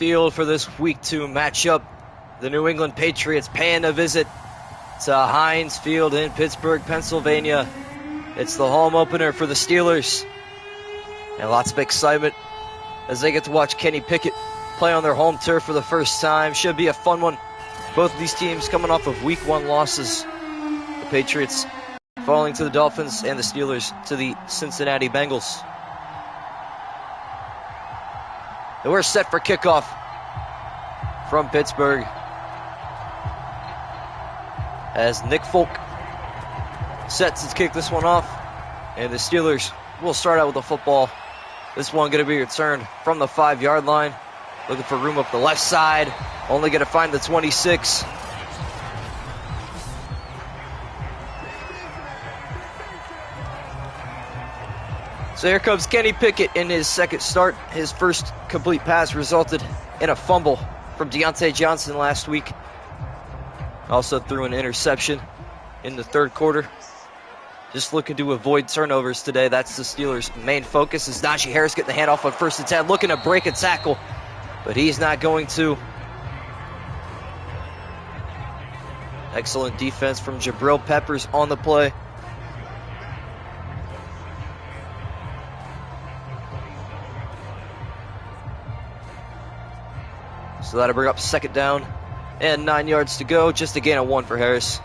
Field for this Week 2 matchup. The New England Patriots paying a visit to Heinz Field in Pittsburgh, Pennsylvania. It's the home opener for the Steelers. And lots of excitement as they get to watch Kenny Pickett play on their home turf for the first time. Should be a fun one. Both of these teams coming off of Week 1 losses. The Patriots falling to the Dolphins and the Steelers to the Cincinnati Bengals. And we're set for kickoff from Pittsburgh as Nick Folk sets to kick this one off, and the Steelers will start out with the football. This one going to be returned from the 5-yard line, looking for room up the left side, only going to find the 26. So here comes Kenny Pickett in his second start. His first complete pass resulted in a fumble from Deontay Johnson last week. Also threw an interception in the third quarter. Just looking to avoid turnovers today. That's the Steelers' main focus. As Najee Harris getting the handoff on 1st and 10, looking to break a tackle, but he's not going to. Excellent defense from Jabril Peppers on the play. So that'll bring up second down and 9 yards to go. Just a gain of 1 for Harris.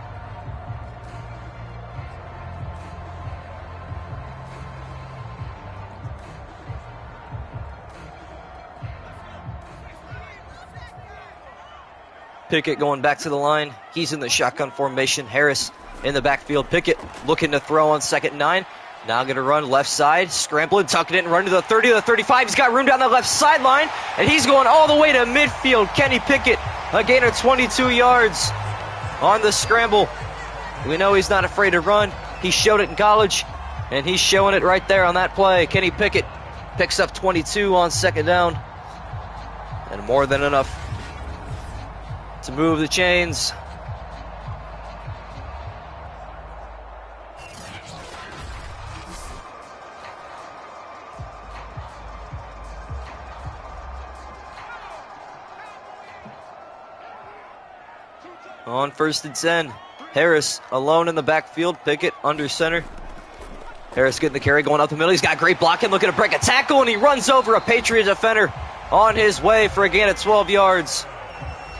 Pickett going back to the line. He's in the shotgun formation. Harris in the backfield. Pickett looking to throw on 2nd and 9. Now going to run left side, scrambling, tucking it and running to the 30, to the 35. He's got room down the left sideline, and he's going all the way to midfield. Kenny Pickett, a gain of 22 yards on the scramble. We know he's not afraid to run. He showed it in college, and he's showing it right there on that play. Kenny Pickett picks up 22 on 2nd down, and more than enough to move the chains. On 1st and 10, Harris alone in the backfield. Pickett under center. Harris getting the carry, going up the middle. He's got great blocking, looking to break a tackle, and he runs over a Patriot defender on his way for a gain of 12 yards.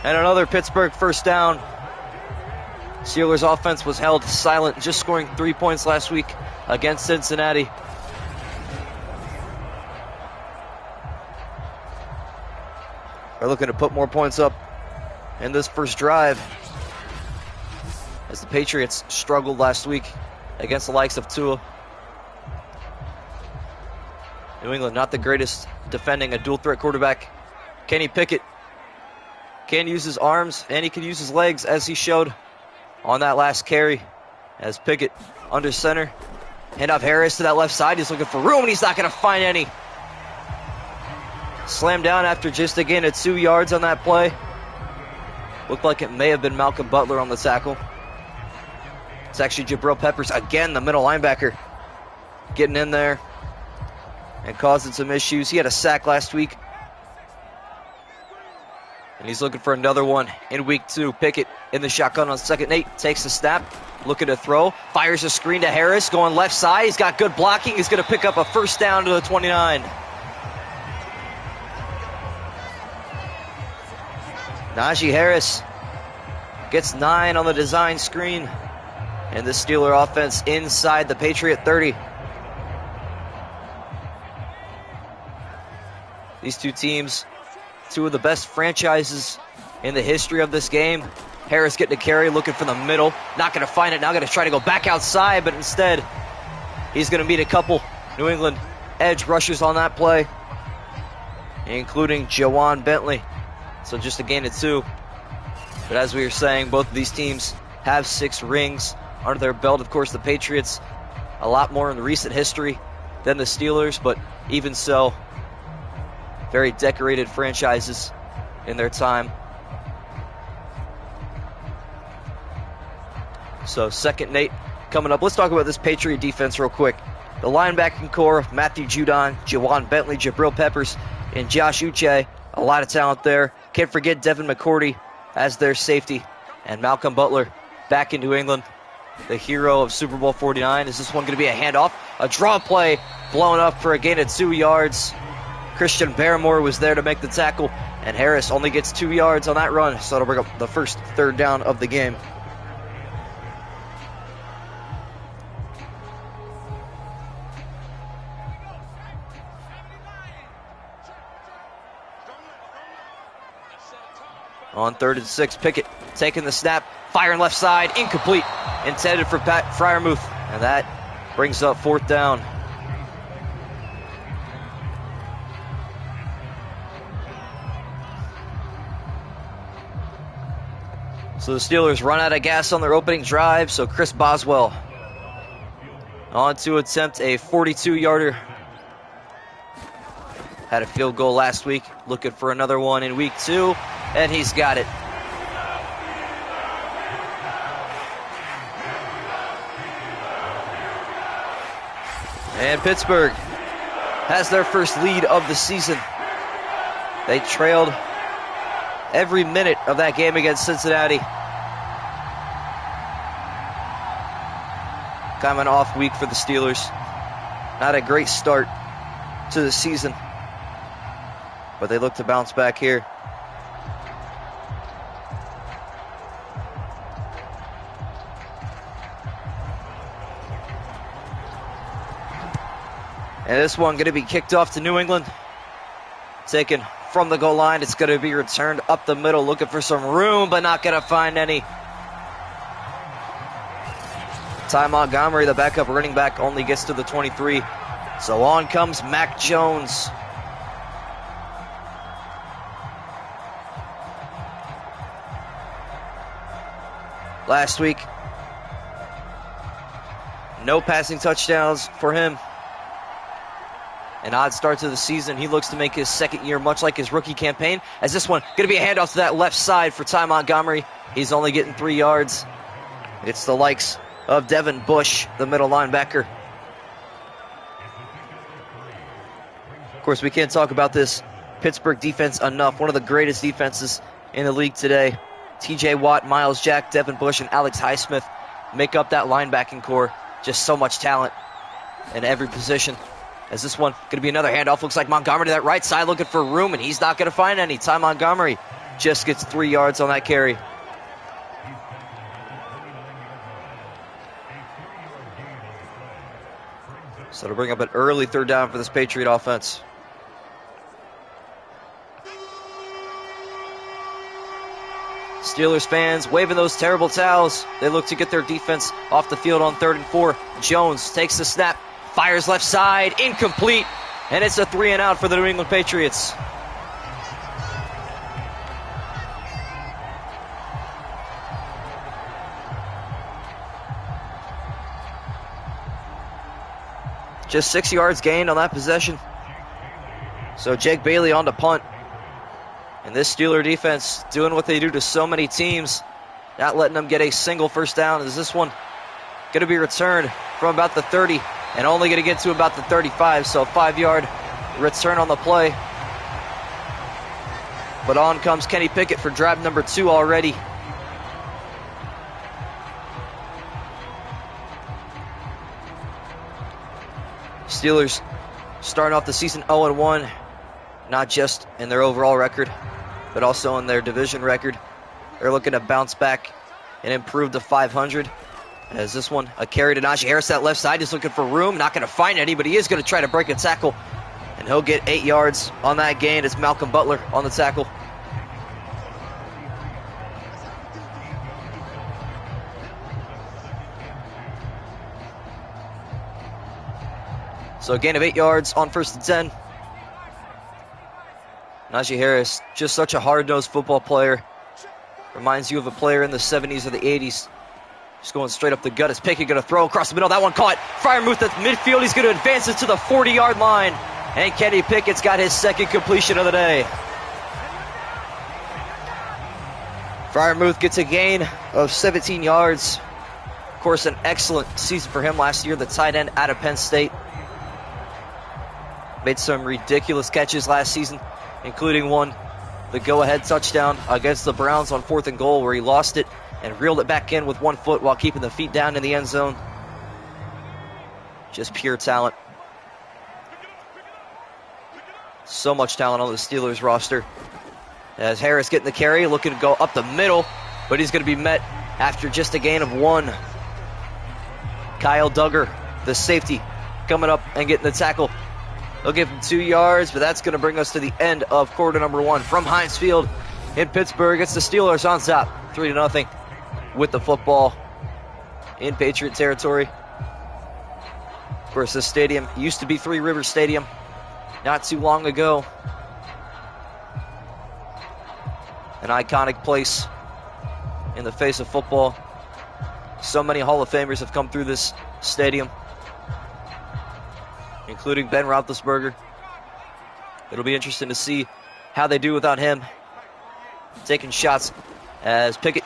And another Pittsburgh first down. Steelers offense was held silent, just scoring 3 points last week against Cincinnati. They're looking to put more points up in this first drive, as the Patriots struggled last week against the likes of Tua. New England not the greatest defending a dual threat quarterback. Kenny Pickett can use his arms and he can use his legs, as he showed on that last carry. As Pickett under center, hand off Harris to that left side. He's looking for room and he's not going to find any. Slammed down after just a gain of 2 yards on that play. Looked like it may have been Malcolm Butler on the tackle. It's actually Jabril Peppers, again, the middle linebacker, getting in there and causing some issues. He had a sack last week, and he's looking for another one in Week 2. Pickett in the shotgun on 2nd and 8, takes the snap, looking to throw, fires a screen to Harris, going left side. He's got good blocking. He's going to pick up a first down to the 29. Najee Harris gets 9 on the design screen, and the Steeler offense inside the Patriot 30. These two teams, two of the best franchises in the history of this game. Harris getting a carry, looking for the middle. Not going to find it. Now going to try to go back outside, but instead he's going to meet a couple New England edge rushers on that play, including Jawan Bentley. So just a gain of 2. But as we were saying, both of these teams have 6 rings under their belt. Of course, the Patriots a lot more in recent history than the Steelers, but even so, very decorated franchises in their time. So 2nd and 8 coming up. Let's talk about this Patriot defense real quick. The linebacking core of Matthew Judon, Jawan Bentley, Jabril Peppers, and Josh Uche A lot of talent there. Can't forget Devin McCourty as their safety. And Malcolm Butler back in New England, the hero of Super Bowl 49. Is this one going to be a handoff? A draw play blown up for a gain of 2 yards. Christian Barrymore was there to make the tackle, and Harris only gets 2 yards on that run, so it'll bring up the first third down of the game. On 3rd and 6, Pickett taking the snap, firing left side, incomplete, intended for Pat Freiermuth, and that brings up 4th down. So the Steelers run out of gas on their opening drive, so Chris Boswell on to attempt a 42-yarder. Had a field goal last week, looking for another one in week 2, and he's got it. And Pittsburgh has their first lead of the season. They trailed every minute of that game against Cincinnati. Kind of an off week for the Steelers. Not a great start to the season, but they look to bounce back here. And this one going to be kicked off to New England. Taken from the goal line. It's going to be returned up the middle, looking for some room, but not going to find any. Ty Montgomery, the backup running back, only gets to the 23. So on comes Mac Jones. Last week, no passing touchdowns for him. An odd start to the season. He looks to make his second year much like his rookie campaign, as this one going to be a handoff to that left side for Ty Montgomery. He's only getting 3 yards. It's the likes of Devin Bush, the middle linebacker. Of course, we can't talk about this Pittsburgh defense enough. One of the greatest defenses in the league today. TJ Watt, Miles Jack, Devin Bush, and Alex Highsmith make up that linebacking core. Just so much talent in every position. As this one going to be another handoff. Looks like Montgomery to that right side looking for room, and he's not going to find any. Ty Montgomery just gets 3 yards on that carry. So to bring up an early 3rd down for this Patriot offense. Steelers fans waving those terrible towels. They look to get their defense off the field on 3rd and 4. Jones takes the snap. Fires left side, incomplete, and it's a 3 and out for the New England Patriots. Just 6 yards gained on that possession. So Jake Bailey on to punt. And this Steeler defense doing what they do to so many teams, not letting them get a single first down. Is this one going to be returned from about the 30 and only going to get to about the 35, so a 5-yard return on the play. But on comes Kenny Pickett for drive number 2 already. Steelers starting off the season 0-1, not just in their overall record, but also in their division record. They're looking to bounce back and improve to 500. As this one, a carry to Najee Harris, that left side, just looking for room. Not going to find any, but he is going to try to break a tackle. And he'll get 8 yards on that gain. It's Malcolm Butler on the tackle. So a gain of 8 yards on 1st and 10. Najee Harris, just such a hard-nosed football player. Reminds you of a player in the 70s or the 80s. Just going straight up the gut. Is Pickett going to throw across the middle? That one caught. Freiermuth at midfield. He's going to advance it to the 40-yard line. And Kenny Pickett's got his second completion of the day. Freiermuth gets a gain of 17 yards. Of course, an excellent season for him last year, the tight end out of Penn State. Made some ridiculous catches last season, including one the go-ahead touchdown against the Browns on 4th and goal, where he lost it and reeled it back in with 1 foot while keeping the feet down in the end zone. Just pure talent. So much talent on the Steelers roster. As Harris getting the carry, looking to go up the middle, but he's going to be met after just a gain of 1. Kyle Duggar, the safety, coming up and getting the tackle. They'll give him 2 yards, but that's going to bring us to the end of quarter number 1 from Heinz Field in Pittsburgh. It's the Steelers on top, 3-0 with the football in Patriot territory. Of course, this stadium used to be Three Rivers Stadium not too long ago. An iconic place in the face of football. So many Hall of Famers have come through this stadium, including Ben Roethlisberger. It'll be interesting to see how they do without him. Taking shots as Pickett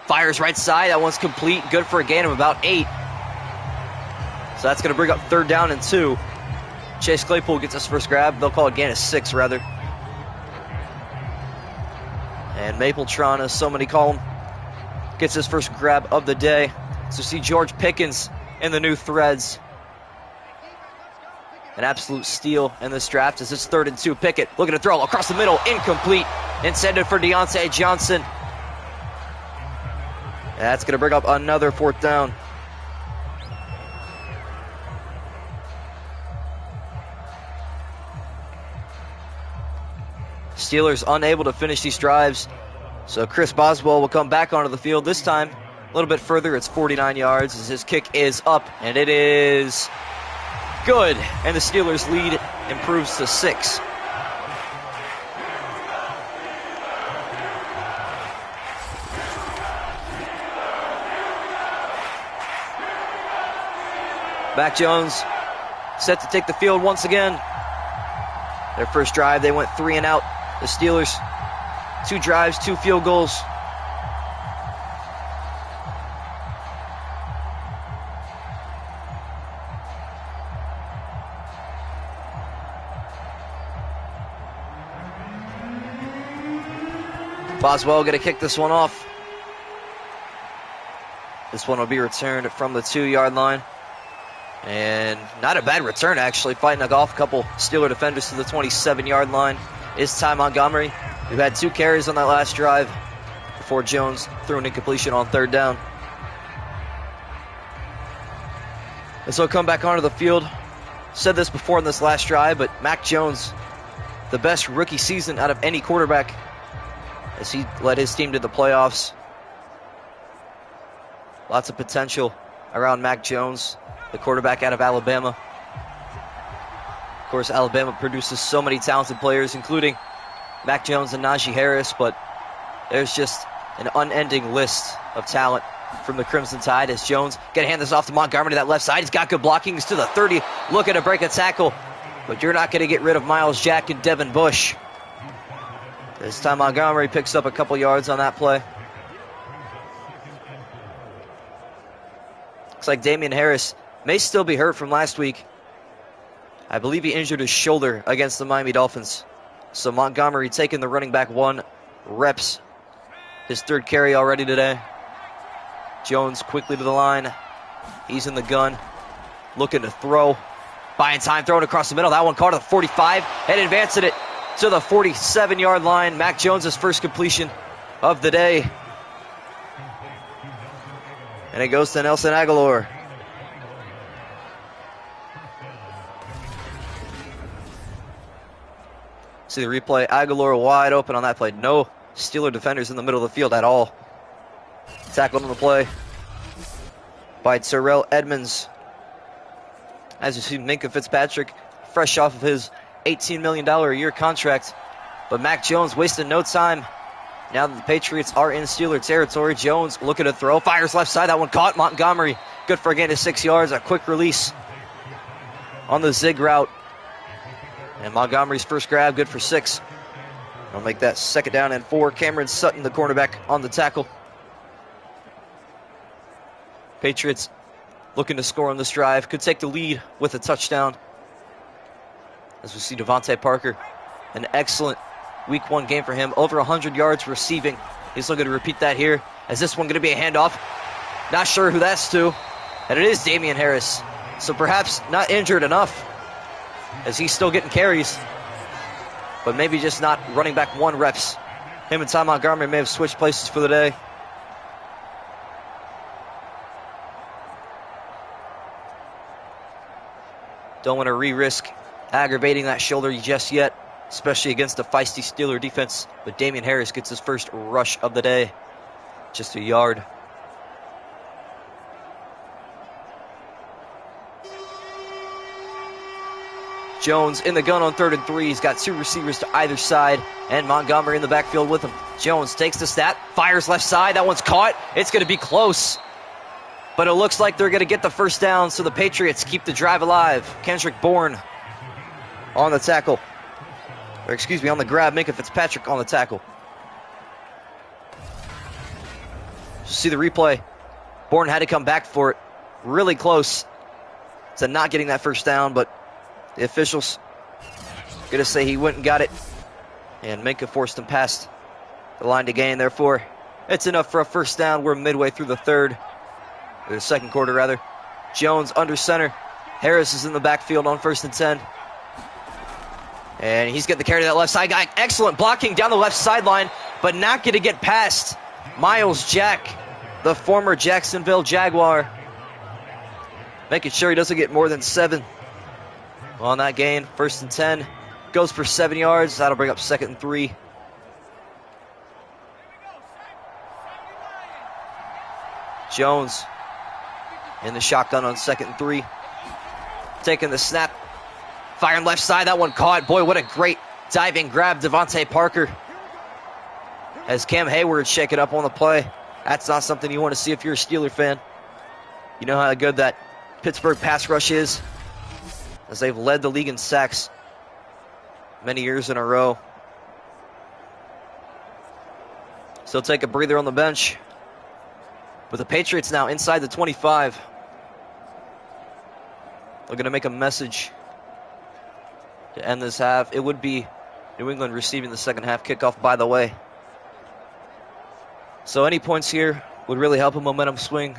fires right side. That one's complete. Good for a gain of about 8. So that's going to bring up 3rd down and 2. Chase Claypool gets his first grab. They'll call it gain of 6, rather. And Mapletron, as so many call him, gets his first grab of the day. So see George Pickens in the new threads. An absolute steal in this draft as it's 3rd and 2. Pickett looking to throw across the middle. Incomplete. Intended for Deontay Johnson. That's going to bring up another 4th down. Steelers unable to finish these drives. So Chris Boswell will come back onto the field this time. A little bit further. It's 49 yards as his kick is up. And it is good. And the Steelers' lead improves to 6. Mac Jones set to take the field once again. Their first drive, they went 3 and out. The Steelers, 2 drives, 2 field goals. Boswell going to kick this one off. This one will be returned from the 2-yard line. And not a bad return, actually, fighting off a couple Steeler defenders to the 27-yard line. Is Ty Montgomery, who had 2 carries on that last drive before Jones threw an incompletion on 3rd down. And so come back onto the field. Said this before in this last drive, but Mac Jones, the best rookie season out of any quarterback as he led his team to the playoffs. Lots of potential around Mac Jones, the quarterback out of Alabama. Of course, Alabama produces so many talented players, including Mac Jones and Najee Harris, but there's just an unending list of talent from the Crimson Tide as Jones going to hand this off to Montgomery to that left side. He's got good blocking. He's to the 30, looking to break a tackle, but you're not going to get rid of Miles Jack and Devin Bush. This time Montgomery picks up a couple yards on that play. Looks like Damian Harris may still be hurt from last week. I believe he injured his shoulder against the Miami Dolphins. So Montgomery taking the running back 1 reps. His 3rd carry already today. Jones quickly to the line. He's in the gun. Looking to throw. Buying time, throwing across the middle. That one caught at the 45 and advancing it to the 47-yard line. Mac Jones' first completion of the day. And it goes to Nelson Aguilar. See the replay. Aguilar wide open on that play. No Steeler defenders in the middle of the field at all. Tackled on the play by Terrell Edmonds. As you see, Minkah Fitzpatrick fresh off of his $18 million a year contract. But Mac Jones wasted no time. Now that the Patriots are in Steeler territory, Jones looking to throw. Fires left side. That one caught. Montgomery. Good for a gain of 6 yards. A quick release on the zig route. And Montgomery's first grab, good for 6. I'll make that 2nd down and 4. Cameron Sutton, the cornerback, on the tackle. Patriots looking to score on this drive. Could take the lead with a touchdown. As we see Devontae Parker, an excellent Week 1 game for him. Over 100 yards receiving. He's looking to repeat that here. Is this one going to be a handoff? Not sure who that's to. And it is Damian Harris. So perhaps not injured enough, as he's still getting carries. But maybe just not running back 1 reps. Him and Ty Montgomery may have switched places for the day. Don't want to re-risk aggravating that shoulder just yet, especially against a feisty Steeler defense. But Damian Harris gets his first rush of the day. Just a yard. Jones in the gun on 3rd and 3. He's got 2 receivers to either side, and Montgomery in the backfield with him. Jones takes the snap, fires left side. That one's caught. It's going to be close. But it looks like they're going to get the first down, so the Patriots keep the drive alive. Kendrick Bourne on the tackle. Or excuse me, on the grab. Minkah Fitzpatrick on the tackle. See the replay. Bourne had to come back for it. Really close to not getting that first down, but the officials going to say he went and got it. And Minkah forced him past the line to gain. Therefore, it's enough for a first down. We're midway through the third. Or the second quarter, rather. Jones under center. Harris is in the backfield on 1st and 10. And he's getting the carry to that left side guy. Excellent blocking down the left sideline, but not going to get past Miles Jack, the former Jacksonville Jaguar. Making sure he doesn't get more than 7 on that gain. 1st and 10. Goes for 7 yards. That'll bring up 2nd and 3. Jones in the shotgun on 2nd and 3. Taking the snap. Firing left side. That one caught. Boy, what a great diving grab. Devontae Parker. As Cam Hayward shaking up on the play. That's not something you want to see if you're a Steeler fan. You know how good that Pittsburgh pass rush is, as they've led the league in sacks many years in a row. Still take a breather on the bench. But the Patriots now inside the 25. They're going to make a message to end this half. It would be New England receiving the second half kickoff, by the way. So any points here would really help a momentum swing.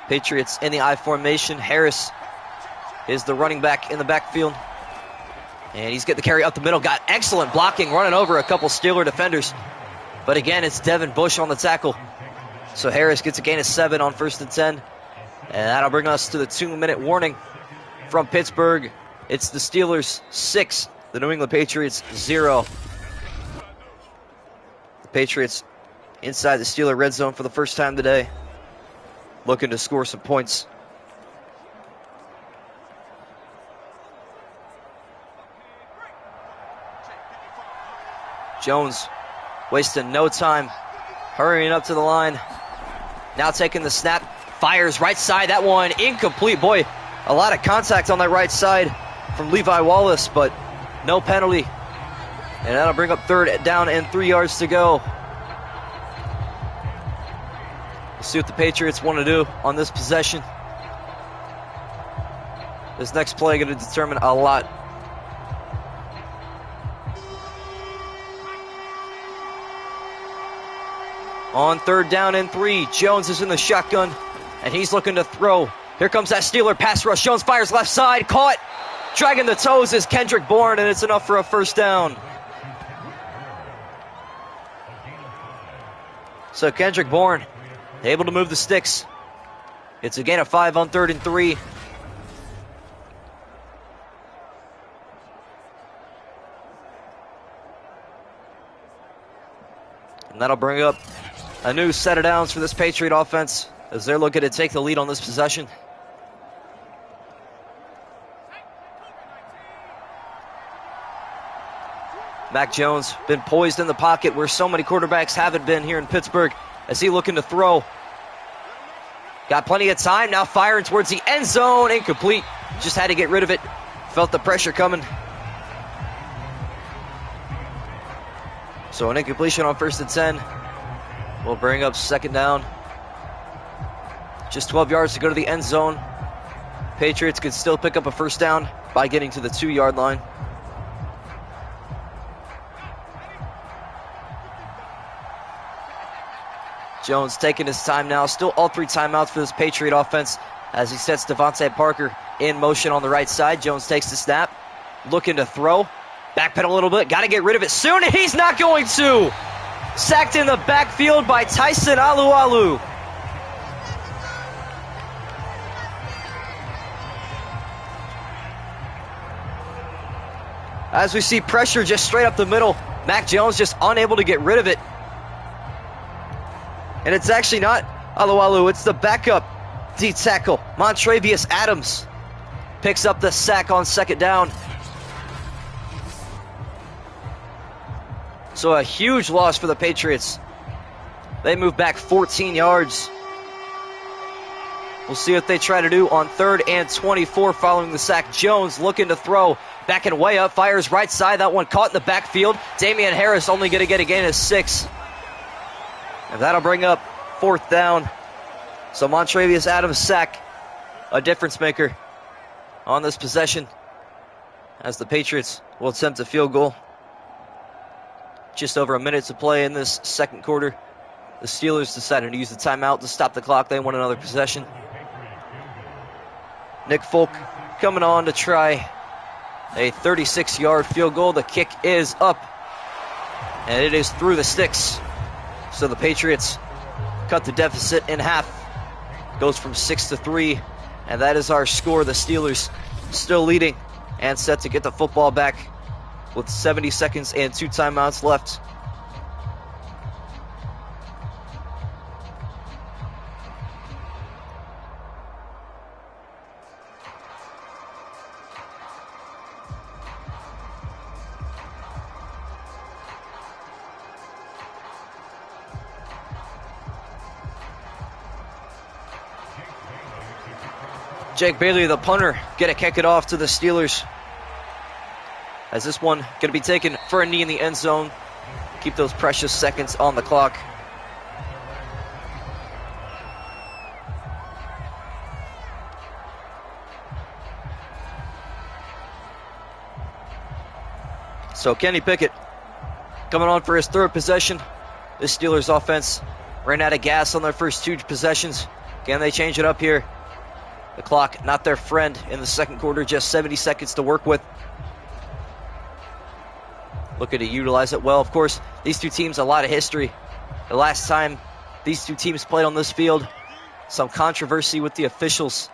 Patriots in the I formation. Harris is the running back in the backfield. And he's getting the carry up the middle. Got excellent blocking, running over a couple Steeler defenders. But again, it's Devin Bush on the tackle. So Harris gets a gain of 7 on 1st and 10. And that'll bring us to the 2-minute warning from Pittsburgh. It's the Steelers 6, the New England Patriots 0. The Patriots inside the Steeler red zone for the first time today, looking to score some points. Jones wasting no time, hurrying up to the line. Now taking the snap, fires right side. That one incomplete. Boy, a lot of contact on that right side from Levi Wallace, but no penalty. And that'll bring up 3rd down and 3 yards to go. We'll see what the Patriots want to do on this possession. This next play going to determine a lot. On 3rd down and 3, Jones is in the shotgun, and he's looking to throw. Here comes that Steeler pass rush. Jones fires left side, caught. Dragging the toes is Kendrick Bourne, and it's enough for a first down. So Kendrick Bourne able to move the sticks. It's a gain of 5 on 3rd and 3. And that'll bring up a new set of downs for this Patriot offense as they're looking to take the lead on this possession. Mac Jones been poised in the pocket where so many quarterbacks haven't been here in Pittsburgh as he looking to throw. Got plenty of time, now firing towards the end zone. Incomplete. Just had to get rid of it. Felt the pressure coming. So an incompletion on 1st and 10 will bring up 2nd down. Just 12 yards to go to the end zone. Patriots could still pick up a first down by getting to the 2-yard line. Jones taking his time now. Still all 3 timeouts for this Patriot offense as he sets Devontae Parker in motion on the right side. Jones takes the snap, looking to throw. Backpedal a little bit. Got to get rid of it soon, and he's not going to. Sacked in the backfield by Tyson Alualu. As we see pressure just straight up the middle, Mac Jones just unable to get rid of it. And it's actually not Alualu, it's the backup D tackle, Montrevious Adams. Picks up the sack on second down. So a huge loss for the Patriots. They move back 14 yards. We'll see what they try to do on 3rd and 24 following the sack. Jones looking to throw. Backing way up, fires right side. That one caught in the backfield. Damian Harris only going to get a gain of 6. And that'll bring up 4th down. So Montrevious Adams sack, a difference maker on this possession as the Patriots will attempt a field goal. Just over a minute to play in this second quarter. The Steelers decided to use the timeout to stop the clock. They want another possession. Nick Folk coming on to try a 36-yard field goal. The kick is up, and it is through the sticks. So the Patriots cut the deficit in half. Goes from 6-3, and that is our score. The Steelers still leading and set to get the football back with 70 seconds and 2 timeouts left. Jake Bailey, the punter, going to kick it off to the Steelers. As this one going to be taken for a knee in the end zone. Keep those precious seconds on the clock. So Kenny Pickett coming on for his 3rd possession. This Steelers offense ran out of gas on their first 2 possessions. Can they change it up here? The clock not their friend in the second quarter, just 70 seconds to work with. Looking to utilize it well. Of course, these 2 teams, a lot of history. The last time these 2 teams played on this field, some controversy with the officials,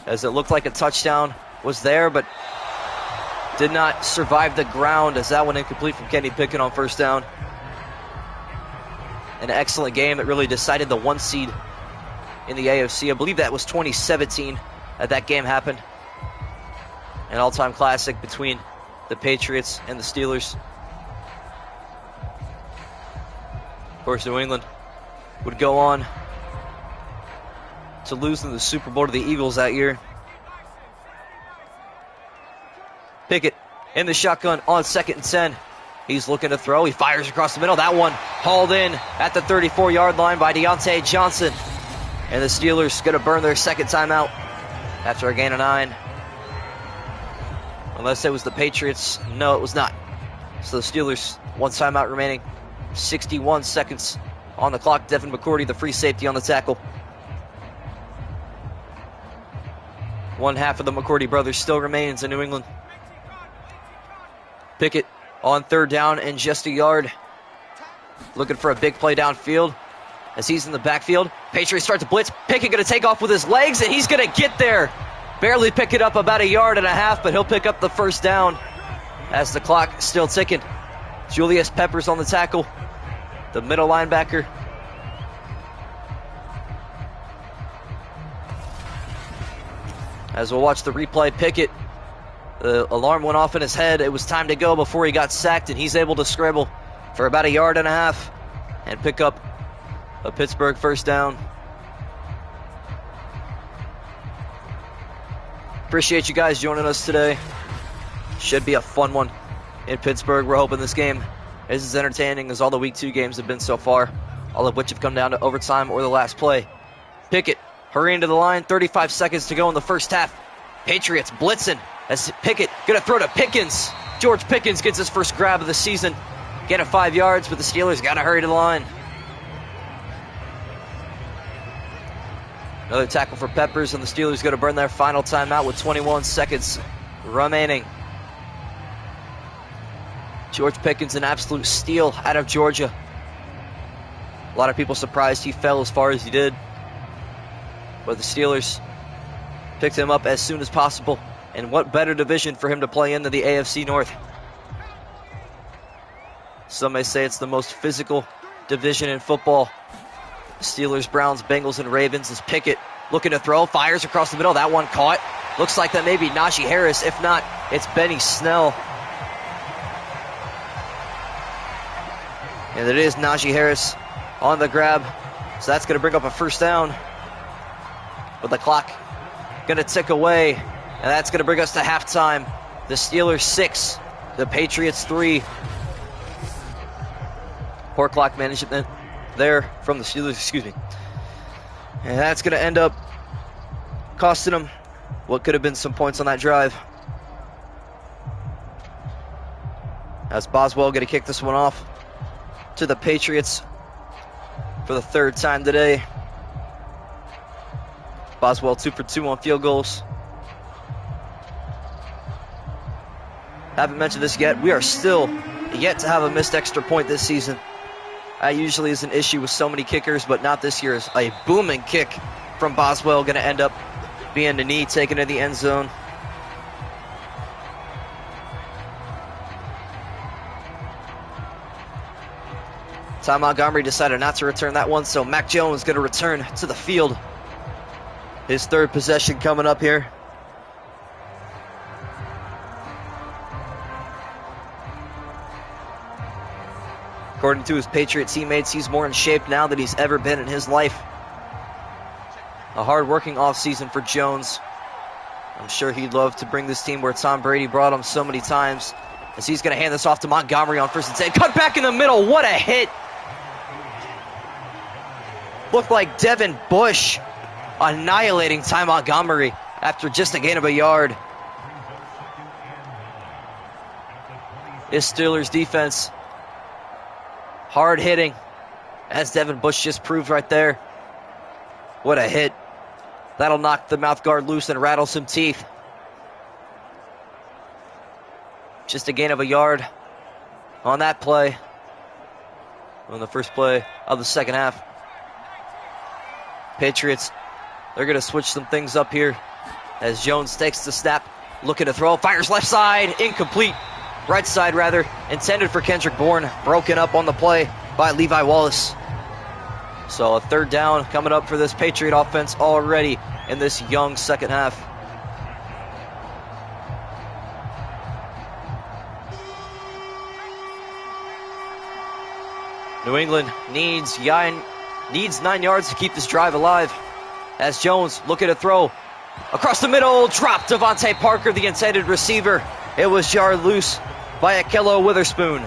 as it looked like a touchdown was there, but did not survive the ground, as that one incomplete from Kenny Pickett on first down. An excellent game that really decided the 1 seed in the AFC. I believe that was 2017 that game happened. An all-time classic between the Patriots and the Steelers. Of course, New England would go on to lose in the Super Bowl to the Eagles that year. Pickett in the shotgun on 2nd and 10. He's looking to throw. He fires across the middle. That one hauled in at the 34-yard line by Deontay Johnson. And the Steelers going to burn their 2nd timeout after a gain of 9. Unless it was the Patriots. No, it was not. So the Steelers, 1 timeout remaining. 61 seconds on the clock. Devin McCourty, the free safety, on the tackle. 1 half of the McCourty brothers still remains in New England. Pickett on 3rd down and just a yard. Looking for a big play downfield as he's in the backfield. Patriots start to blitz. Pickett going to take off with his legs, and he's going to get there. Barely pick it up about 1.5 yards, but he'll pick up the first down as the clock is still ticking. Julius Peppers on the tackle, the middle linebacker. As we'll watch the replay, Pickett, the alarm went off in his head. It was time to go before he got sacked, and he's able to scramble for about 1.5 yards and pick up a Pittsburgh first down. Appreciate you guys joining us today. Should be a fun one in Pittsburgh. We're hoping this game is as entertaining as all the Week 2 games have been so far, all of which have come down to overtime or the last play. Pickett hurrying to the line, 35 seconds to go in the first half. Patriots blitzing as Pickett going to throw to Pickens. George Pickens gets his first grab of the season Get it 5 yards, but the Steelers got to hurry to the line. Another tackle for Peppers, and the Steelers going to burn their final timeout with 21 seconds remaining. George Pickens, an absolute steal out of Georgia. A lot of people surprised he fell as far as he did. But the Steelers picked him up as soon as possible. And what better division for him to play in than the AFC North? Some may say it's the most physical division in football. Steelers, Browns, Bengals, and Ravens. As Pickett looking to throw, fires across the middle. That one caught. Looks like that may be Najee Harris. If not, it's Benny Snell. And it is Najee Harris on the grab. So that's going to bring up a first down. With the clock going to tick away. And that's going to bring us to halftime. The Steelers 6, the Patriots 3. Poor clock management there from the Steelers, excuse me. And that's going to end up costing them what could have been some points on that drive. As Boswell going to kick this one off to the Patriots for the third time today. Boswell 2 for 2 on field goals. Haven't mentioned this yet. We are still yet to have a missed extra point this season. That usually is an issue with so many kickers, but not this year. A booming kick from Boswell going to end up being the knee taken to the end zone. Ty Montgomery decided not to return that one, so Mac Jones going to return to the field. His third possession coming up here. According to his Patriot teammates, he's more in shape now than he's ever been in his life. A hard-working offseason for Jones. I'm sure he'd love to bring this team where Tom Brady brought him so many times. As he's going to hand this off to Montgomery on 1st and 10. Cut back in the middle. What a hit. Looked like Devin Bush annihilating Ty Montgomery after just a gain of a yard. This Steelers defense, hard hitting, as Devin Bush just proved right there. What a hit. That'll knock the mouth guard loose and rattle some teeth. Just a gain of a yard on that play. On the first play of the second half. Patriots, they're going to switch some things up here as Jones takes the snap, looking to throw, fires left side, incomplete. Right side, rather, intended for Kendrick Bourne, broken up on the play by Levi Wallace. So a third down coming up for this Patriot offense already in this young second half. New England needs 9 yards to keep this drive alive. As Jones looking to throw across the middle, dropped Devontae Parker, the intended receiver. It was jarred loose by Akello Witherspoon.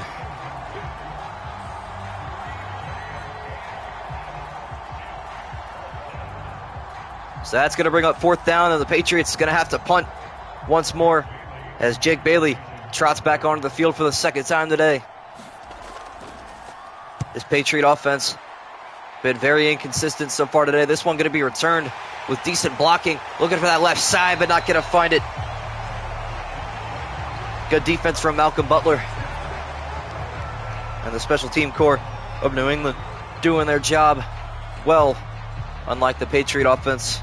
So that's going to bring up 4th down, and the Patriots are going to have to punt once more as Jake Bailey trots back onto the field for the second time today. This Patriot offense been very inconsistent so far today. This one going to be returned with decent blocking. Looking for that left side, but not going to find it. Good defense from Malcolm Butler. And the special team corps of New England doing their job well, unlike the Patriot offense.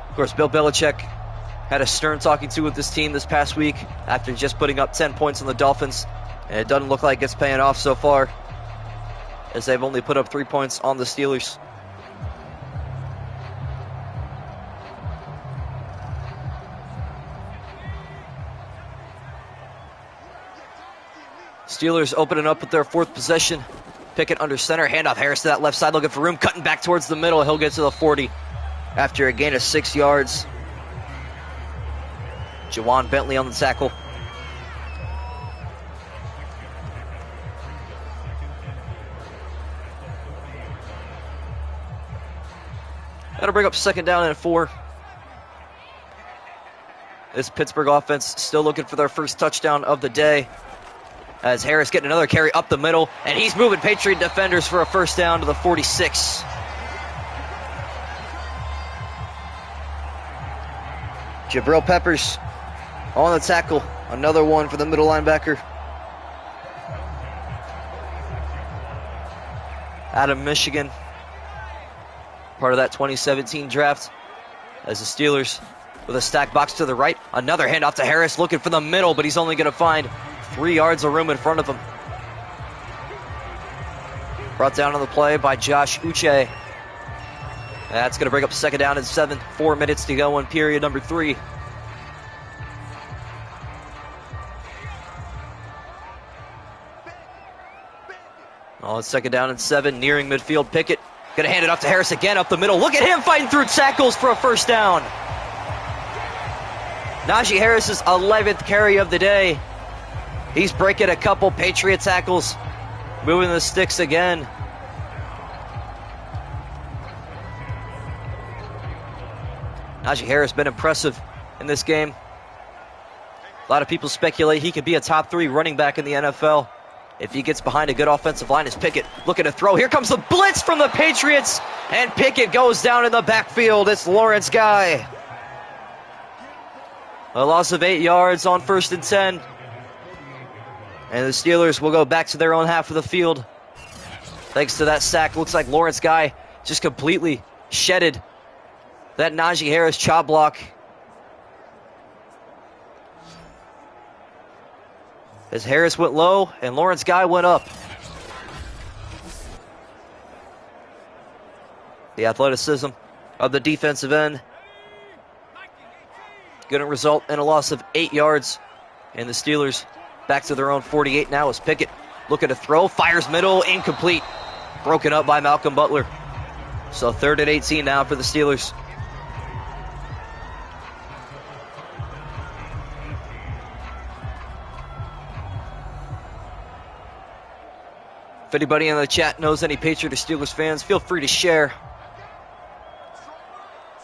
Of course, Bill Belichick had a stern talking to with this team this past week after just putting up 10 points on the Dolphins. And it doesn't look like it's paying off so far, as they've only put up 3 points on the Steelers. Steelers opening up with their 4th possession. Pickett under center, handoff Harris to that left side, looking for room, cutting back towards the middle. He'll get to the 40 after a gain of 6 yards. Jawan Bentley on the tackle. That'll bring up 2nd down and 4. This Pittsburgh offense still looking for their first touchdown of the day, as Harris getting another carry up the middle, and he's moving Patriot defenders for a first down to the 46. Jabril Peppers on the tackle. Another one for the middle linebacker. Out of Michigan. Part of that 2017 draft. As the Steelers with a stacked box to the right. Another handoff to Harris, looking for the middle, but he's only going to find 3 yards of room in front of him. Brought down on the play by Josh Uche. That's going to bring up second down and 7. 4 minutes to go in period number 3. On second down and 7, nearing midfield. Pickett going to hand it off to Harris again up the middle. Look at him fighting through tackles for a first down. Najee Harris's 11th carry of the day. He's breaking a couple Patriot tackles, moving the sticks again. Najee Harris been impressive in this game. A lot of people speculate he could be a top 3 running back in the NFL if he gets behind a good offensive line. As Pickett looking to throw. Here comes the blitz from the Patriots, and Pickett goes down in the backfield. It's Lawrence Guy. A loss of 8 yards on 1st and 10. And the Steelers will go back to their own half of the field. Thanks to that sack, looks like Lawrence Guy just completely shedded that Najee Harris chop block. As Harris went low and Lawrence Guy went up. The athleticism of the defensive end going to result in a loss of 8 yards. And the Steelers back to their own 48 now as Pickett looking to throw. Fires middle, incomplete. Broken up by Malcolm Butler. So 3rd and 18 now for the Steelers. If anybody in the chat knows any Patriot or Steelers fans, feel free to share.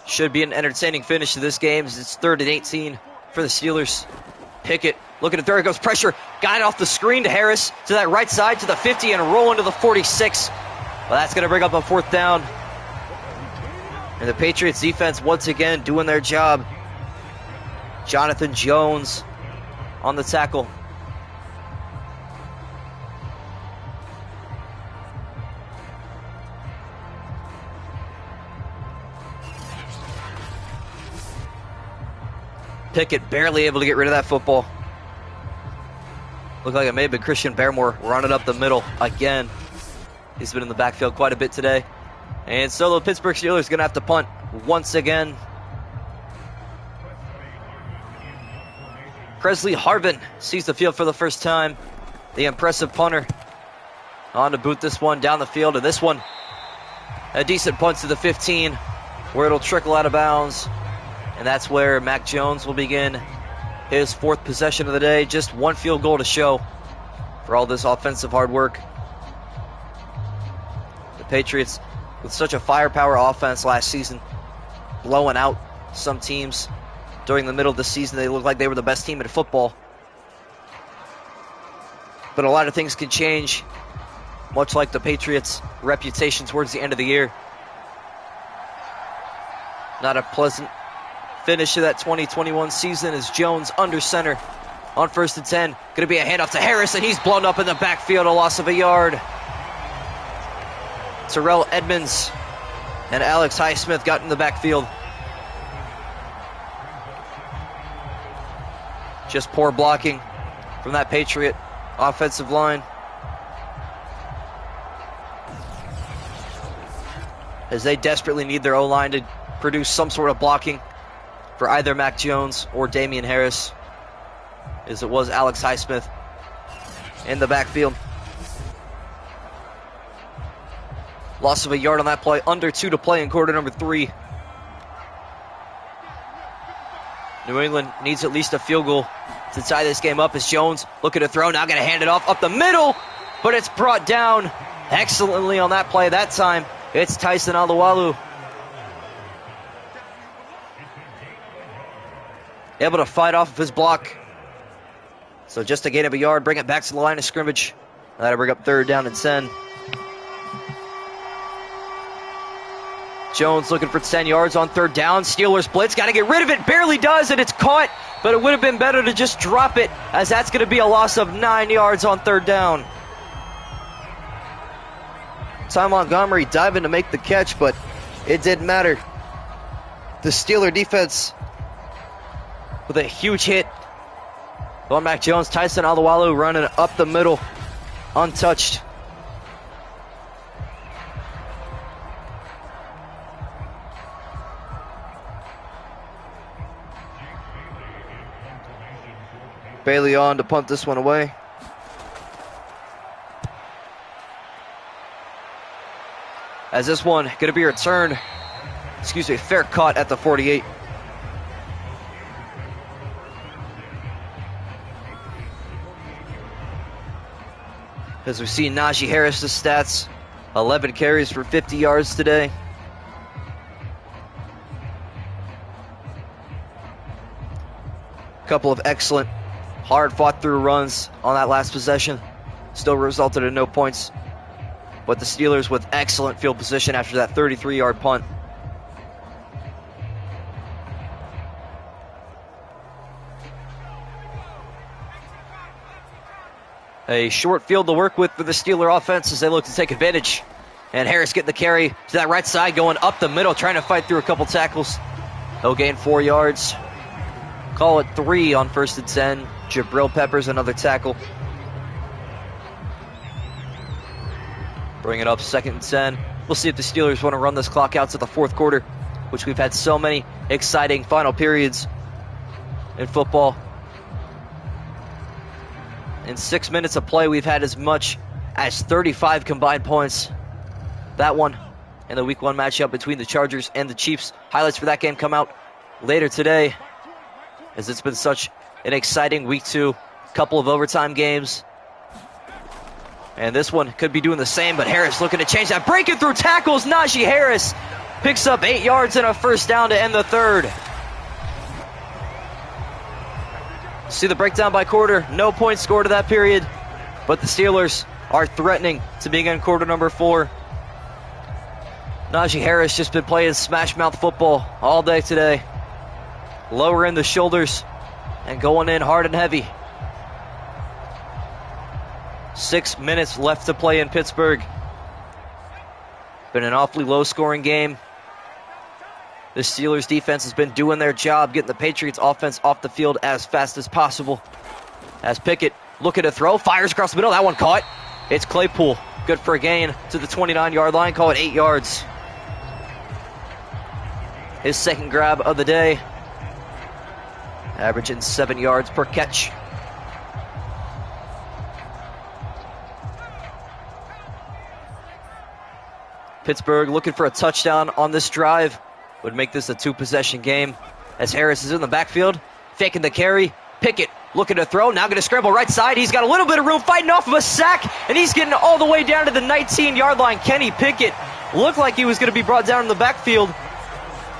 Should be an entertaining finish to this game as it's 3rd and 18 for the Steelers. Pickett looking at, there goes pressure. Got it off the screen to Harris to that right side to the 50 and rolling to the 46. Well, that's going to bring up a 4th down. And the Patriots defense once again doing their job. Jonathan Jones on the tackle. Pickett barely able to get rid of that football. Looked like it may have been Christian Barmore running up the middle again. He's been in the backfield quite a bit today. And so the Pittsburgh Steelers going to have to punt once again. Presley Harvin sees the field for the first time. The impressive punter on to boot this one down the field. And this one, a decent punt to the 15 where it'll trickle out of bounds. And that's where Mac Jones will begin his 4th possession of the day. Just 1 field goal to show for all this offensive hard work. The Patriots with such a firepower offense last season, blowing out some teams during the middle of the season. They looked like they were the best team in football. But a lot of things can change, much like the Patriots' reputation towards the end of the year. Not a pleasant finish to that 2021 season as Jones under center on 1st and 10. Going to be a handoff to Harris, and he's blown up in the backfield, a loss of a yard. Terrell Edmonds and Alex Highsmith got in the backfield. Just poor blocking from that Patriot offensive line. As they desperately need their O-line to produce some sort of blocking for either Mac Jones or Damian Harris, as it was Alex Highsmith in the backfield. Loss of a yard on that play, under 2 to play in quarter number 3. New England needs at least a field goal to tie this game up as Jones looking to throw, now going to hand it off up the middle, but it's brought down excellently on that play that time. It's Tyson Alualu. Able to fight off of his block. So just a gain of a yard, bring it back to the line of scrimmage. That'll bring up 3rd down and 10. Jones looking for 10 yards on 3rd down. Steelers blitz, got to get rid of it. Barely does, and it's caught, but it would have been better to just drop it, as that's going to be a loss of 9 yards on 3rd down. Ty Montgomery diving to make the catch, but it didn't matter. The Steeler defense with a huge hit. Going back Jones, Tyson Alualu running up the middle, untouched. Bailey on to punt this one away. As this one going to be returned, fair caught at the 48. As we see Najee Harris's stats, 11 carries for 50 yards today. Couple of excellent, hard fought through runs on that last possession. Still resulted in no points. But the Steelers with excellent field position after that 33-yard punt. A short field to work with for the Steeler offense as they look to take advantage. And Harris getting the carry to that right side, going up the middle, trying to fight through a couple tackles. He'll gain 4 yards. Call it 3 on 1st and 10. Jabril Peppers, another tackle. Bring it up 2nd and 10. We'll see if the Steelers want to run this clock out to the 4th quarter, which we've had so many exciting final periods in football. In 6 minutes of play, we've had as much as 35 combined points. That one and the Week 1 matchup between the Chargers and the Chiefs. Highlights for that game come out later today, as it's been such an exciting Week 2. Couple of overtime games. And this one could be doing the same, but Harris looking to change that. Breaking through tackles, Najee Harris picks up 8 yards and a 1st down to end the 3rd. See the breakdown by quarter. No points scored to that period, but the Steelers are threatening to begin quarter number 4. Najee Harris just been playing smash mouth football all day today. Lowering the shoulders and going in hard and heavy. 6 minutes left to play in Pittsburgh. Been an awfully low-scoring game. The Steelers defense has been doing their job, getting the Patriots offense off the field as fast as possible. As Pickett looking to throw, fires across the middle. That one caught. It's Claypool. Good for a gain to the 29-yard line. Call it 8 yards. His 2nd grab of the day. Averaging 7 yards per catch. Pittsburgh looking for a touchdown on this drive. Would make this a 2-possession game. As Harris is in the backfield, faking the carry. Pickett looking to throw, now going to scramble right side. He's got a little bit of room, fighting off of a sack, and he's getting all the way down to the 19-yard line. Kenny Pickett looked like he was going to be brought down in the backfield,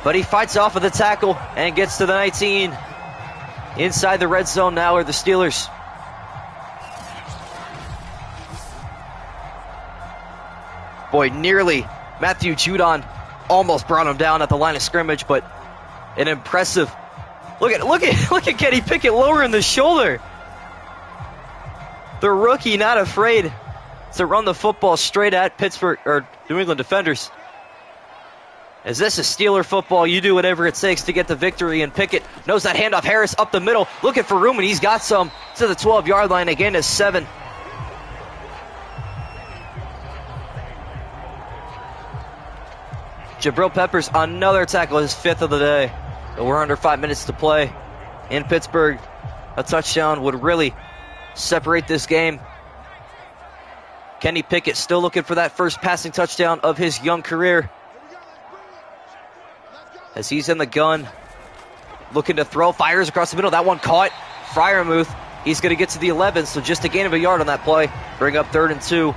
but he fights off of the tackle and gets to the 19. Inside the red zone now are the Steelers. Boy, nearly Matthew Judon almost brought him down at the line of scrimmage, but an impressive. Look at Kenny Pickett lowering the shoulder. The rookie not afraid to run the football straight at Pittsburgh or New England defenders. As this is Steeler football, you do whatever it takes to get the victory, and Pickett knows that handoff. Harris up the middle, looking for room, and he's got some to the 12-yard line. Again, is 7. Jabril Peppers, another tackle, his 5th of the day. But we're under 5 minutes to play in Pittsburgh. A touchdown would really separate this game. Kenny Pickett still looking for that first passing touchdown of his young career. As he's in the gun, looking to throw, fires across the middle. That one caught. Freiermuth, he's going to get to the 11, so just a gain of a yard on that play. Bring up 3rd and 2.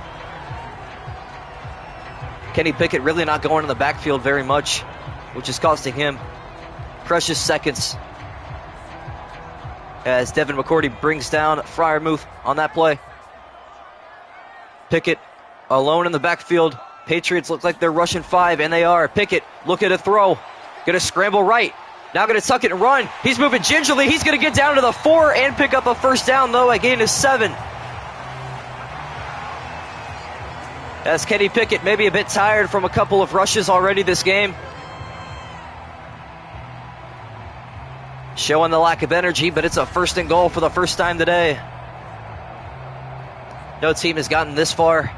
Kenny Pickett really not going in the backfield very much, which is costing him precious seconds. as Devin McCourty brings down Freiermuth on that play. Pickett alone in the backfield. Patriots look like they're rushing 5, and they are. Pickett looking to throw. Going to scramble right. Now going to tuck it and run. He's moving gingerly. He's going to get down to the 4 and pick up a first down, though. A gain of 7. As Kenny Pickett maybe a bit tired from a couple of rushes already this game. Showing the lack of energy, but it's a 1st and goal for the first time today. No team has gotten this far,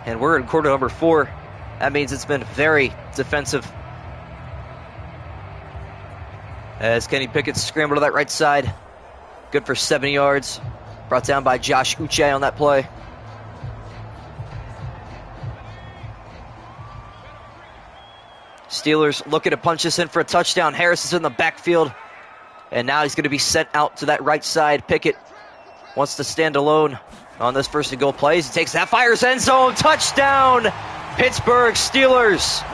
and we're in quarter number 4. That means it's been very defensive. As Kenny Pickett scrambled to that right side. Good for 7 yards. Brought down by Josh Uche on that play. Steelers looking to punch this in for a touchdown. Harris is in the backfield. And now he's going to be sent out to that right side. Pickett wants to stand alone on this 1st and goal play. He takes that, fires end zone. Touchdown, Pittsburgh Steelers.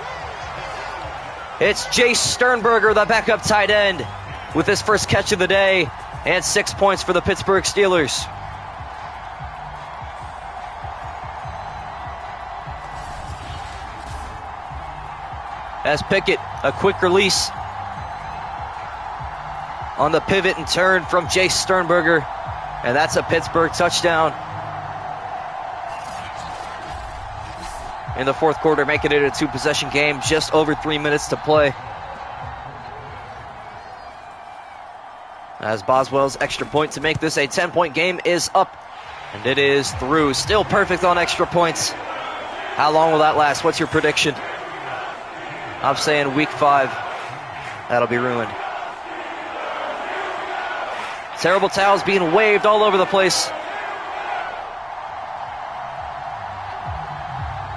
It's Jace Sternberger, the backup tight end, with his first catch of the day. And 6 points for the Pittsburgh Steelers. As Pickett, a quick release on the pivot and turn from Jace Sternberger. And that's a Pittsburgh touchdown. In the 4th quarter, making it a 2-possession game, just over 3 minutes to play. As Boswell's extra point to make this a 10-point game is up. And it is through. Still perfect on extra points. How long will that last? What's your prediction? I'm saying week 5. That'll be ruined. Terrible towels being waved all over the place.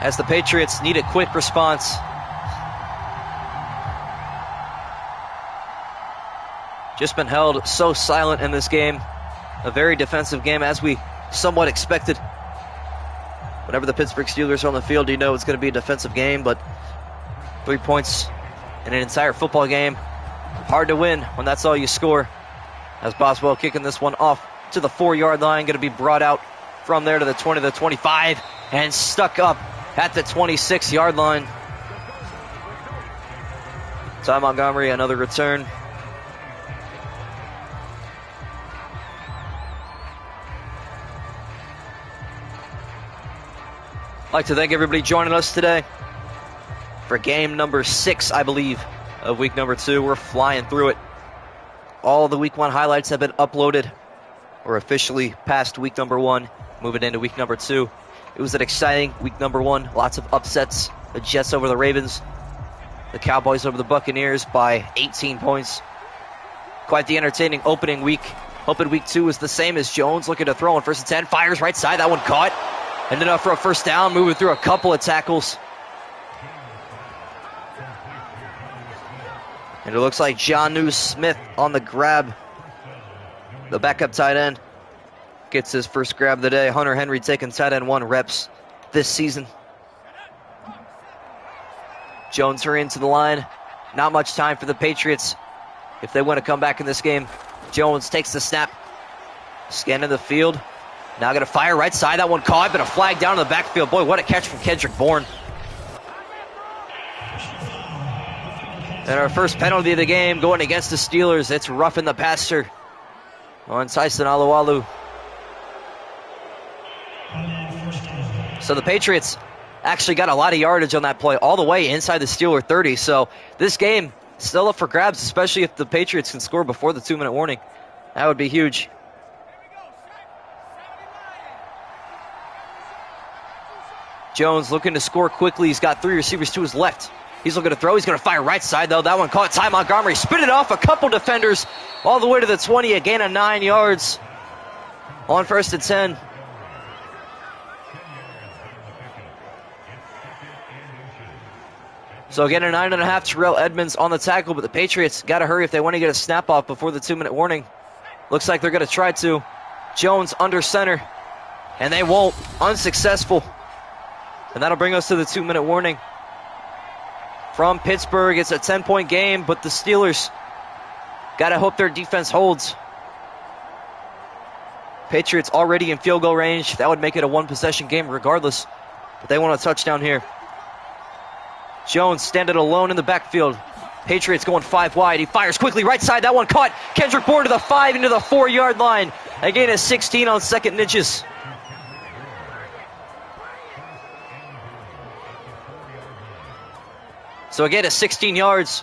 As the Patriots need a quick response. Just been held so silent in this game. A very defensive game, as we somewhat expected. Whenever the Pittsburgh Steelers are on the field, you know it's going to be a defensive game, but 3 points in an entire football game, hard to win when that's all you score. As Boswell kicking this one off to the 4-yard line, going to be brought out from there to the 20, the 25, and stuck up at the 26-yard line. Ty Montgomery, another return. I'd like to thank everybody joining us today for game number 6, I believe, of week number 2. We're flying through it. All the week 1 highlights have been uploaded. We're officially past week number 1, moving into week number 2. It was an exciting week number 1. Lots of upsets. The Jets over the Ravens. The Cowboys over the Buccaneers by 18 points. Quite the entertaining opening week. Hoping week 2 is the same as Jones. Looking to throw on 1st and 10. Fires right side. That one caught. Ended up for a first down. Moving through a couple of tackles. And it looks like Jonnu Smith on the grab. The backup tight end gets his first grab of the day. Hunter Henry taking tight end 1 reps this season. Jones hurrying to the line. Not much time for the Patriots if they want to come back in this game. Jones takes the snap. Scanning the field. Now going to fire right side. That one caught, but a flag down in the backfield. Boy, what a catch from Kendrick Bourne. And our first penalty of the game going against the Steelers. It's roughing the passer on Tyson Alualu. So the Patriots actually got a lot of yardage on that play, all the way inside the Steeler 30. So this game still up for grabs, especially if the Patriots can score before the 2-minute warning. That would be huge. Jones looking to score quickly. He's got 3 receivers to his left. He's looking to throw. He's going to fire right side, though. That one caught. Ty Montgomery spit it off a couple defenders all the way to the 20. A gain of 9 yards on 1st and 10. So again, a 9.5. Terrell Edmonds on the tackle, but the Patriots got to hurry if they want to get a snap off before the 2-minute warning. Looks like they're going to try to. Jones under center, and they won't. Unsuccessful. And that'll bring us to the 2-minute warning. From Pittsburgh, it's a 10-point game, but the Steelers got to hope their defense holds. Patriots already in field goal range. That would make it a one-possession game regardless. But they want a touchdown here. Jones standing alone in the backfield. Patriots going 5 wide. He fires quickly right side. That one caught. Kendrick Bourne to the 5 into the 4-yard line. A gain of 16 on second and inches. So a gain of 16 yards.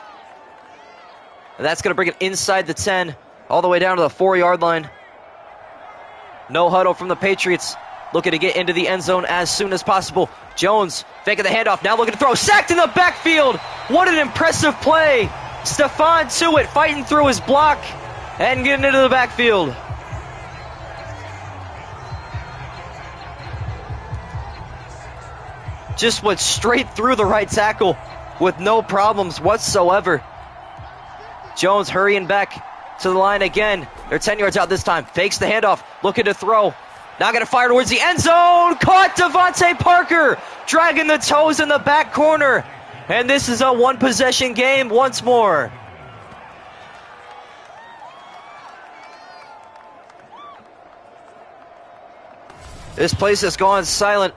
And that's going to bring it inside the 10, all the way down to the 4-yard line. No huddle from the Patriots. Looking to get into the end zone as soon as possible. Jones faking the handoff. Now looking to throw. Sacked in the backfield. What an impressive play. Stephon Tuitt fighting through his block and getting into the backfield. Just went straight through the right tackle with no problems whatsoever. Jones hurrying back to the line again. They're 10 yards out this time. Fakes the handoff. Looking to throw. Now going to fire towards the end zone. Caught Devontae Parker. Dragging the toes in the back corner. And this is a one-possession game once more. This place has gone silent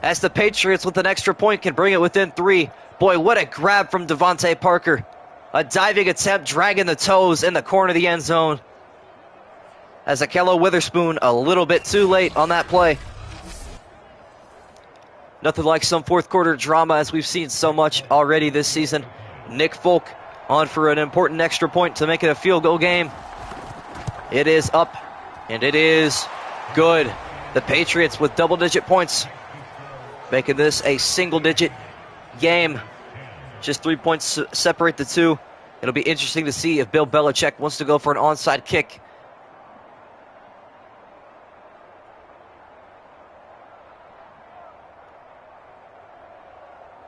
as the Patriots with an extra point can bring it within 3. Boy, what a grab from Devontae Parker. A diving attempt dragging the toes in the corner of the end zone. As Akello Witherspoon a little bit too late on that play. Nothing like some fourth quarter drama as we've seen so much already this season. Nick Folk on for an important extra point to make it a field goal game. It is up and it is good. The Patriots with double-digit points, making this a single-digit game. Just 3 points separate the two. It'll be interesting to see if Bill Belichick wants to go for an onside kick.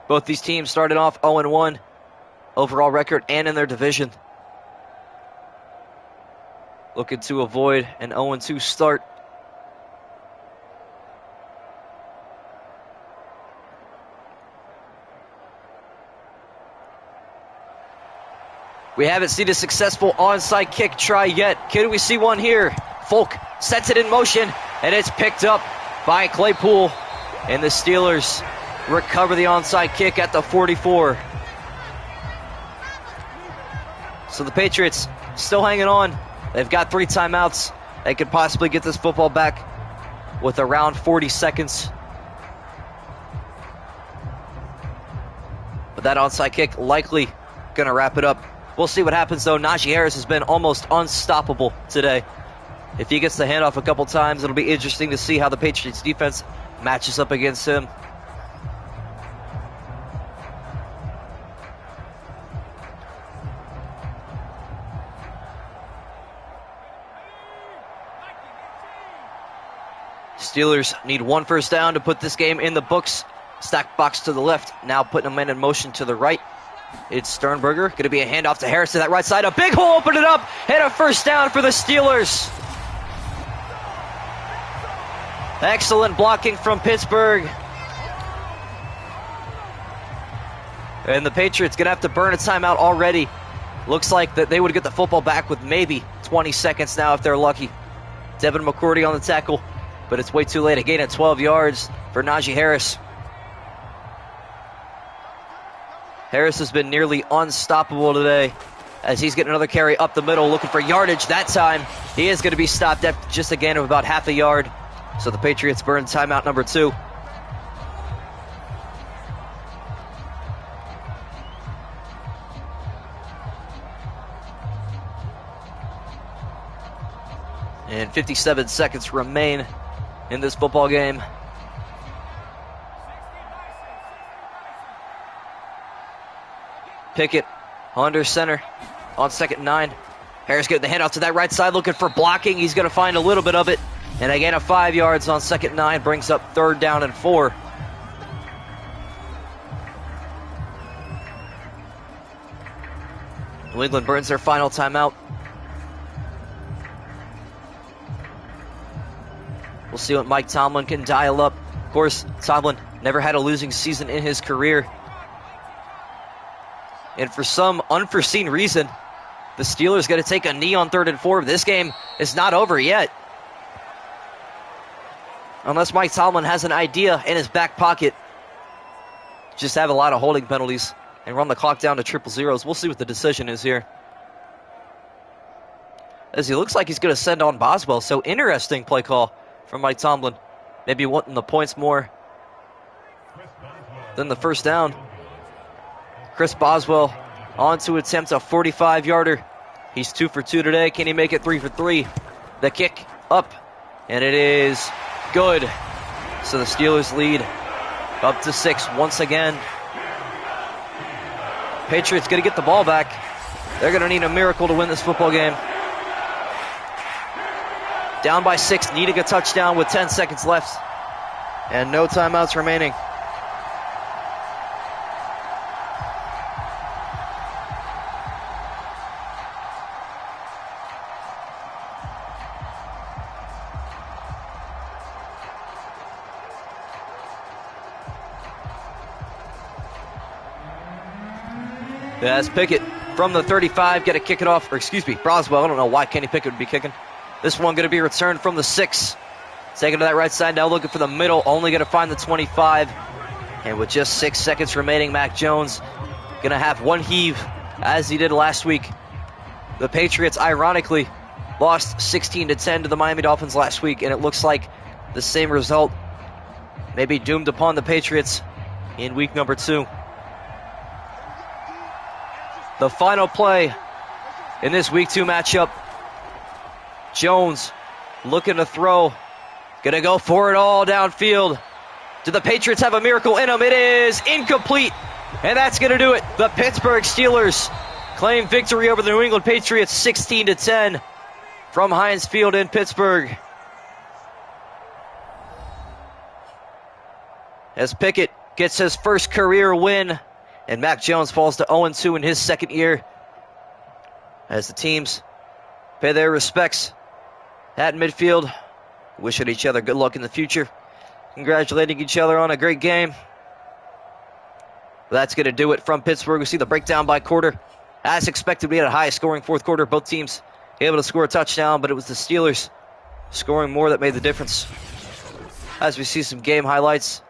Both these teams started off 0-1 overall record and in their division. Looking to avoid an 0-2 start. We haven't seen a successful onside kick try yet. Can we see one here? Folk sets it in motion, and it's picked up by Claypool. And the Steelers recover the onside kick at the 44. So the Patriots still hanging on. They've got 3 timeouts. They could possibly get this football back with around 40 seconds. But that onside kick likely going to wrap it up. We'll see what happens, though. Najee Harris has been almost unstoppable today. If he gets the handoff a couple times, it'll be interesting to see how the Patriots defense matches up against him. Steelers need 1 first down to put this game in the books. Stack box to the left, now putting a man in motion to the right. It's Sternberger. Going to be a handoff to Harris to that right side. A big hole, open it up, and a first down for the Steelers. Excellent blocking from Pittsburgh. And the Patriots going to have to burn a timeout already. Looks like that they would get the football back with maybe 20 seconds now if they're lucky. Devin McCourty on the tackle, but it's way too late. A gain of 12 yards for Najee Harris. Harris has been nearly unstoppable today as he's getting another carry up the middle, looking for yardage. That time, he is going to be stopped at just a gain of about half a yard. So the Patriots burn timeout number 2. And 57 seconds remain in this football game. Pickett under center on 2nd and 9. Harris getting the handoff to that right side, looking for blocking. He's going to find a little bit of it. And a gain of 5 yards on 2nd and 9 brings up 3rd down and 4. New England burns their final timeout. We'll see what Mike Tomlin can dial up. Of course, Tomlin never had a losing season in his career. And for some unforeseen reason, the Steelers got to take a knee on 3rd and 4. This game is not over yet. unless Mike Tomlin has an idea in his back pocket. Just have a lot of holding penalties and run the clock down to 0-0s. We'll see what the decision is here. As he looks like he's going to send on Boswell. So interesting play call from Mike Tomlin. Maybe wanting the points more than the first down. Chris Boswell on to attempt a 45-yarder. He's 2 for 2 today. Can he make it 3 for 3? The kick up, and it is good. So the Steelers lead up to 6 once again. Patriots going to get the ball back. They're going to need a miracle to win this football game. Down by 6, needing a touchdown with 10 seconds left. And no timeouts remaining. As Pickett from the 35, get to kick it off, or excuse me, Broswell. I don't know why Kenny Pickett would be kicking. This one going to be returned from the 6. Taking to that right side, now looking for the middle, only going to find the 25. And with just 6 seconds remaining, Mac Jones going to have one heave, as he did last week. The Patriots, ironically, lost 16-10 to the Miami Dolphins last week, and it looks like the same result may be doomed upon the Patriots in week number 2. The final play in this week 2 matchup. Jones looking to throw. Gonna go for it all downfield. Do the Patriots have a miracle in them? It is incomplete. And that's gonna do it. The Pittsburgh Steelers claim victory over the New England Patriots 16-10 from Heinz Field in Pittsburgh. As Pickett gets his first career win, and Mac Jones falls to 0-2 in his second year, as the teams pay their respects at midfield, wishing each other good luck in the future, congratulating each other on a great game. That's going to do it from Pittsburgh. We see the breakdown by quarter. As expected, we had a high-scoring fourth quarter. Both teams able to score a touchdown, but it was the Steelers scoring more that made the difference. As we see some game highlights,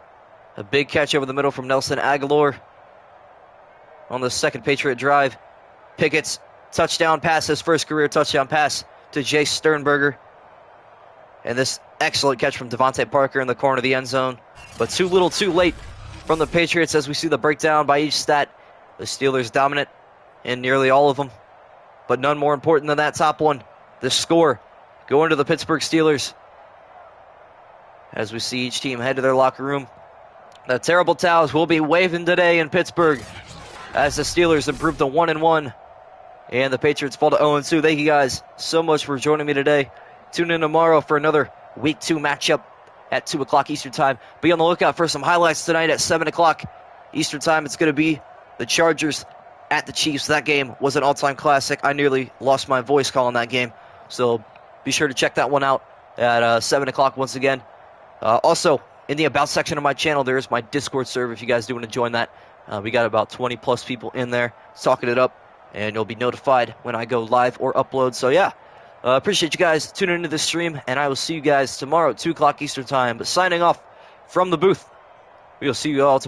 a big catch over the middle from Nelson Aguilar on the second Patriot drive. Pickett's touchdown pass, his first career touchdown pass to Jace Sternberger. And this excellent catch from Devontae Parker in the corner of the end zone. But too little too late from the Patriots as we see the breakdown by each stat. The Steelers dominant in nearly all of them. But none more important than that top one, the score going to the Pittsburgh Steelers. As we see each team head to their locker room. The terrible towels will be waving today in Pittsburgh as the Steelers improve to 1-1 and the Patriots fall to 0-2. Thank you guys so much for joining me today. Tune in tomorrow for another Week 2 matchup at 2 o'clock Eastern Time. Be on the lookout for some highlights tonight at 7 o'clock Eastern Time. It's going to be the Chargers at the Chiefs. That game was an all-time classic. I nearly lost my voice calling that game. So be sure to check that one out at 7 o'clock once again. Also, in the About section of my channel, there is my Discord server if you guys do want to join that. We got about 20-plus people in there talking it up, and you'll be notified when I go live or upload. So, yeah, appreciate you guys tuning into this stream, and I will see you guys tomorrow at 2 o'clock Eastern Time. But signing off from the booth, we'll see you all tomorrow.